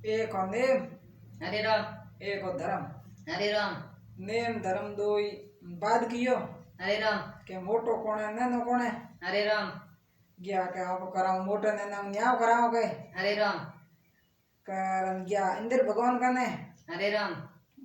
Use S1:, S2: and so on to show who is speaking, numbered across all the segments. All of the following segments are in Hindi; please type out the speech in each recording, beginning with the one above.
S1: एक हो नेम,
S2: हरे राम।
S1: एक हो धर्म।
S2: हरे राम।
S1: नेम धर्म दोई बाद कियो
S2: हरे राम।
S1: के मोटो कोण है नैनो कोण है
S2: हरे राम।
S1: गया के आप कराओ मोटे नैना न्याव कराओ के
S2: हरे राम।
S1: करन गया इंद्र भगवान कने।
S2: हरे राम।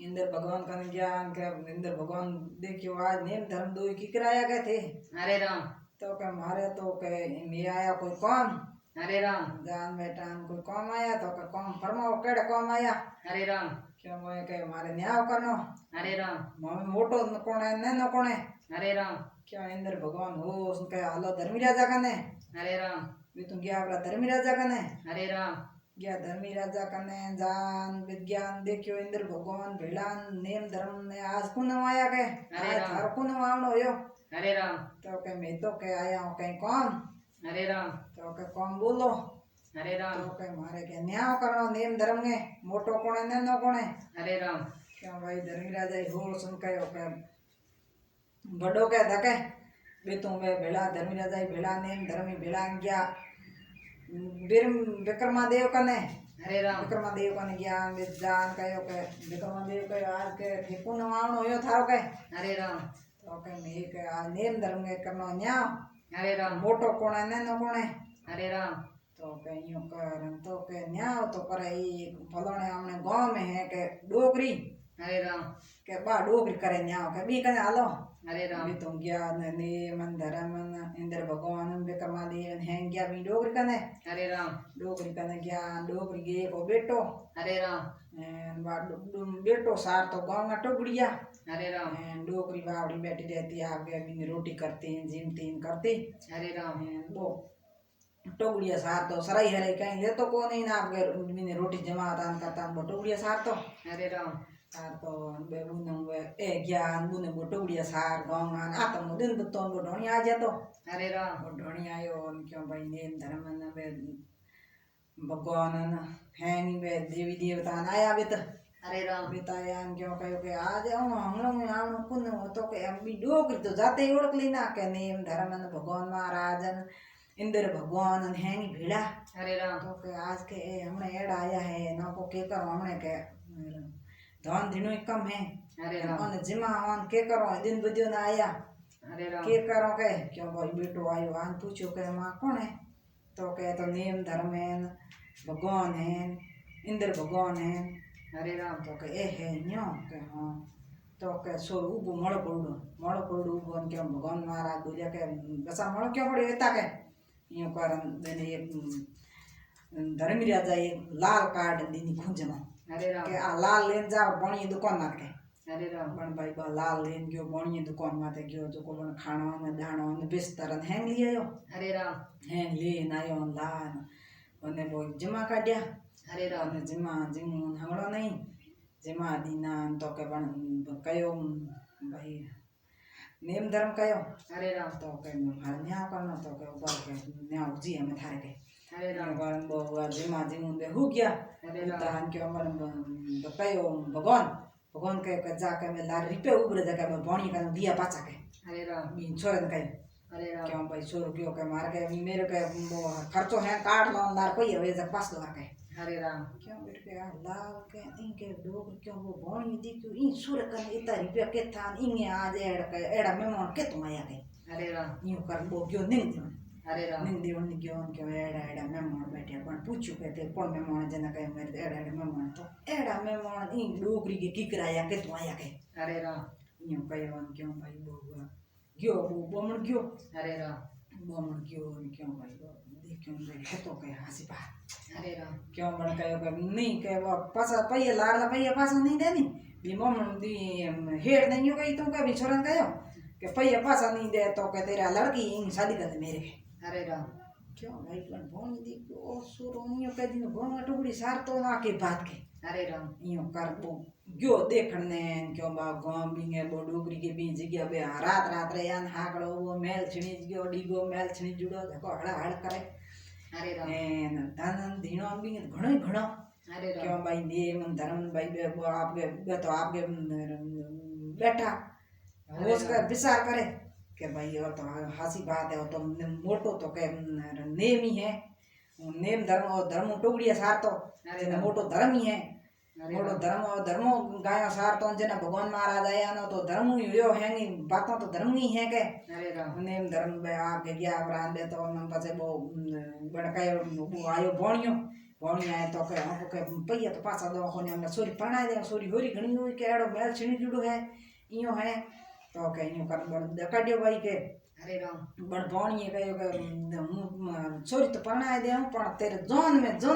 S1: इंद्र भगवान कने ज्ञान के इंद्र भगवान देखियो आज नेम धर्म दोई की कराया के थे
S2: हरे राम।
S1: तो के मारे तो के ये आया कोई काम
S2: हरे राम।
S1: जान बेटा कोई काम आया तो के काम फरमाओ केड़े काम आया
S2: हरे राम।
S1: क्यों मैं के मारे न्याव करनो
S2: हरे राम।
S1: मम्मी मोटो कोण है नैनो कोण है
S2: हरे राम।
S1: क्या इंद्र भगवान हो उसके हालो धर्मी राजा कने
S2: हरे राम।
S1: भी तू गया अपना धर्मी राजा कने
S2: हरे राम।
S1: गया धर्मी राजा कने जान विज्ञान देखियो इंद्र भगवान भेलान नेम धर्म ने आज कुन आया के
S2: हरे
S1: आज
S2: राम।
S1: थार कुन आवनो यो
S2: हरे राम।
S1: तो के मैं तो के आया हूं कहीं कौन
S2: हरे राम।
S1: तो के कौन बोलो
S2: हरे राम।
S1: तो के मारे के न्याय करनो नेम धर्म ने मोटो कोण है नैनो कोण है
S2: हरे राम।
S1: क्यों भाई धर्मी राजा हो सुन के बड़ो के धके बे तू वे भेला धर्मी राजा भेला नेम धर्मी भेला गया विक्रमादेव कने
S2: हरे राम।
S1: विक्रमादेव कने गया विद्यान कयो के विक्रमादेव के आज के ठेकू न आवनो यो थारो के
S2: हरे राम।
S1: तो के मैं के आज नेम धर्म के करनो न्याय
S2: हरे राम।
S1: मोटो कोण है नैनो कोण है
S2: हरे राम।
S1: तो के यो करन तो के न्याय तो करे ई फलाने हमने गांव में है के डोगरी
S2: हरे राम।
S1: के बा डोगरी करे न्याय के बी कने हालो
S2: हरे राम।
S1: भी तुम ज्ञान नेम धर्म इंद्र भगवान विक्रमादेव हैं गया भी डोगरी कने
S2: हरे राम।
S1: डोगरी कने ज्ञान डोगरी गे को बेटो
S2: हरे राम।
S1: बेटो सार तो गाँव में टोगड़िया
S2: हरे राम।
S1: डोगरी बावड़ी बैठी रहती है आगे भी रोटी करती हैं जिमती करती
S2: हरे राम।
S1: वो टोगड़िया सार तो सराई हरे कहीं ले तो को नहीं ना आपके मैंने रोटी जमाता करता वो टोगड़िया सार तो
S2: हरे राम।
S1: सार तो बे बुनंग बे ए ज्ञान बुने वो टोगड़िया सार गाँव में आता मो दिन बुतों वो ढोनी आ जातो
S2: हरे राम।
S1: वो ढोनी आयो क्यों भाई नेम धर्म न बे भगवान न हैं बे देवी देवता आया बे तो
S2: हरे राम।
S1: बताया क्यों कहो के आज हम लोग आवन कुन तो के हम भी डोगरी तो जाते ही ओळख लेना के नेम धर्म न भगवान महाराजन इंद्र भगवान हैं भेड़ा
S2: हरे राम।
S1: तो के आज के हमने एड आया है ना को के करो हमने के धन दिनों कम है
S2: हरे राम।
S1: और जिमा ऑन के करो दिन बदियो ना आया
S2: हरे राम।
S1: के करो के क्यों भाई बेटो आयो आन पूछो के मां कौन है तो के तो नेम धर्म है भगवान है इंद्र भगवान है
S2: हरे राम।
S1: तो के ए है न्यो के हां तो के सो उबो मळो पड़ो उबो के भगवान महाराज बोलिया के बसा मळो क्यों पड़े एता के यो कारण देने एक धर्मी राजा एक लाल कार्ड दीनी खुंजनो
S2: हरे राम।
S1: के आ लाल लेन जाओ बणी दुकान ना के
S2: हरे राम।
S1: पण भाई बा लाल लेन गयो बणी दुकान माते गयो जो को बण खाणो ने दाणो ने बिस्तर ने हैंग लियो
S2: हरे राम।
S1: हैंग लेन आयो लान ओने बो जमा काड्या
S2: हरे राम।
S1: ओने जमा जिमू हंगड़ो नहीं जमा दीना तो के बण कयो भाई नेम धर्म कयो
S2: हरे राम।
S1: तो के मार न्याय करनो तो के ऊपर के न्याय जी हमें थारे के
S2: हरे राम।
S1: भगवान बो जिमा जिमू दे हो गया
S2: हरे राम।
S1: दान के अमर कयो भगवान के जाके में लार रिपे उबरे जगह में बणी का दिया पाचा के
S2: हरे राम।
S1: बीन छोरन के
S2: हरे राम।
S1: क्यों भाई छोर क्यों के मार के मेरे के खर्चो है काट लो लार कोई है जग पास लगा के
S2: हरे राम।
S1: क्यों बेट के लाल के इनके डोग क्यों वो बणी दी क्यों इन सुर का इतना रिपे के था इंगे आज एड़ा मेहमान के तुम आया के
S2: हरे राम।
S1: यूं कर बो क्यों नहीं
S2: हरे राम।
S1: निंदी उन क्यों क्यों एड़ा मेहमान बैठे पण पूछू के ते कौन मेहमान जना के मेरे एड़ा मेहमान तो एड़ा मेहमान इन डोगरी के की कराया के तुम आया के
S2: हरे राम।
S1: यूं कयो क्यों भाई बोगा गयो वो बमण गयो
S2: हरे राम।
S1: बमण गयो क्यों भाई देखो भाई तो के हंसी पा
S2: हरे राम।
S1: क्यों बण कयो के नहीं के वो पासा पैया लाड़ला पैया पासा नहीं देनी भी ममण दी हेड नहीं हो गई तुम का भी छोरन कयो के पैया पासा नहीं दे तो के तेरा लड़की इन शादी कर दे मेरे
S2: हरे राम।
S1: क्यों भाई पण भोन दी ओ सुरोनियो के दिन भोन टुकड़ी सार तो ना के बात के
S2: हरे राम।
S1: यो कर बो गयो देखने क्यों बा गांव बिंगे बो डोगरी के बीच गया बे रात रे यान हागड़ो वो मेल छणी गयो डीगो मेल छणी जुड़ो देखो हड़ा हड़ करे
S2: हरे राम।
S1: एन धन धीनो बिंगे घणो
S2: हरे राम।
S1: क्यों भाई नेम धर्म भाई बे वो आपके तो आपके बैठा हो उसका विचार करे के भाई और तो हासी बात है तो मोटो तो के नेम ही है नेम धर्म और धर्म टुकड़िया सारतो
S2: अरे
S1: जेने
S2: राम।
S1: मोटो धर्म ही है
S2: अरे
S1: मोटो
S2: राम।
S1: धर्म और धर्मो गायो सारतो जेने भगवान महाराज आया नो तो धर्म ही यो है नी बातों तो धर्म ही है के
S2: अरे राम।
S1: नेम धर्म में आगे गया अपराध दे तो मन पछे वो बड़कायो वो आयो भोणियो भोणी आए तो के हमको के पैया तो पासा दो कोने हमने सोरी पणाई दे सोरी होरी घणी हुई के एड़ो मेल छिणी जुड़ो है इयो है तो के इयो कर बड़ दकाड्यो भाई के
S2: अरे राम।
S1: बड़ भोणी कयो के सोरी तो पणाई दे पण तेरे जोन में जोन